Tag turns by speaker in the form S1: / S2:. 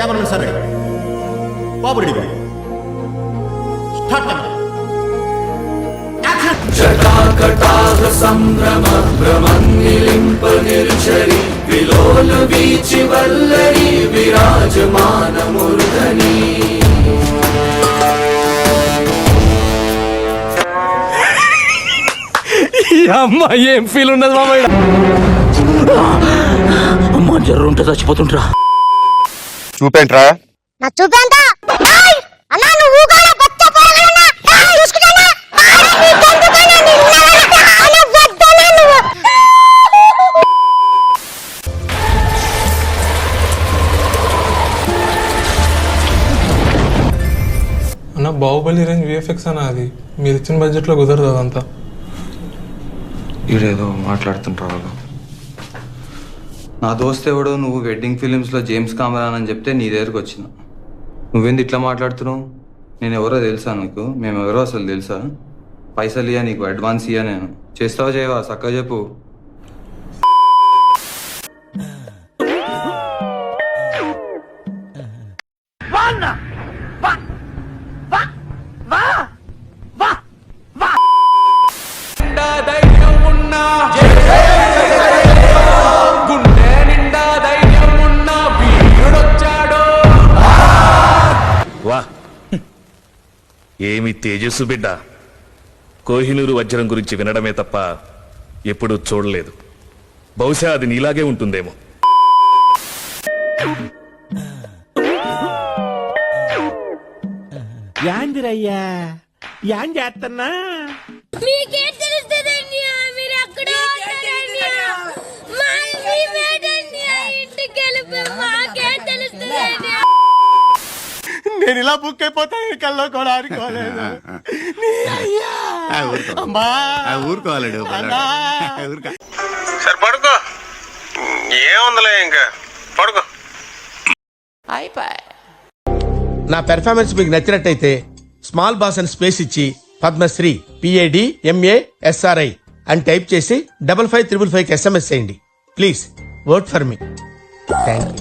S1: cameraman sir ready बाबू ready start camera
S2: जटाकटाह संभ्रम भ्रमन्निलिम्प निर्झरि विलोल वीचि वल्लरी विराजमान मूर्धनि
S3: అమ్మా ఏం ఫీల్ ఉండదు మామయ్య
S4: అమ్మా జ్వరం ఉంటే చచ్చిపోతుంటరా
S5: చూపేంట్రా
S6: నా చూపేంట అన్నా నువ్వు కూడా బచ్చ పోరగలన్నా చూసుకుంటానా నీ తండ్రికైనా నీ వద్దనా నువ్వు
S3: అన్న బాహుబలి రేంజ్ విఎఫ్ఎక్స్ అన్న అది మీరు ఇచ్చిన బడ్జెట్లో కుదరదు అదంతా
S7: ఈడేదో మాట్లాడుతుంటారు నా దోస్త్ ఎవడో నువ్వు వెడ్డింగ్ ఫిలిమ్స్లో జేమ్స్ కామరాన్ అని చెప్తే నీ దగ్గరకు వచ్చిన నువ్వేంది ఇట్లా మాట్లాడుతున్నావు నేను ఎవరో తెలుసా నీకు మేము ఎవరో అసలు తెలుసా పైసలు ఇయ్యా నీకు అడ్వాన్స్ ఇయ్యా నేను చేస్తావా చేయవా చక్కగా చెప్పు
S8: ఏమి తేజస్సు బిడ్డ కోహినూరు వజ్రం గురించి వినడమే తప్ప ఎప్పుడూ చూడలేదు బహుశా అది నీలాగే ఉంటుందేమో
S4: యాందిరయ్యా యాం చేస్తున్నా
S6: మీకే తెలుస్తదన్యా మీరు అక్కడ ఉంటారన్యా మై మేడన్యా ఇంటికి వెళ్ళిపో మాకే తెలుస్తదన్యా
S1: నేను ఇలా బుక్ అయిపోతాను కల్లో కూడా అనుకోలేదు
S5: ఊరుకోవాలడు
S9: సరే పడుకో ఏముందిలే ఇంకా పడుకో
S10: నా పెర్ఫార్మెన్స్ మీకు నచ్చినట్టయితే స్మాల్ బాస్ అని స్పేస్ ఇచ్చి పద్మశ్రీ PADMASRI అని టైప్ చేసి 5555 SMS చేయండి please work for me thank you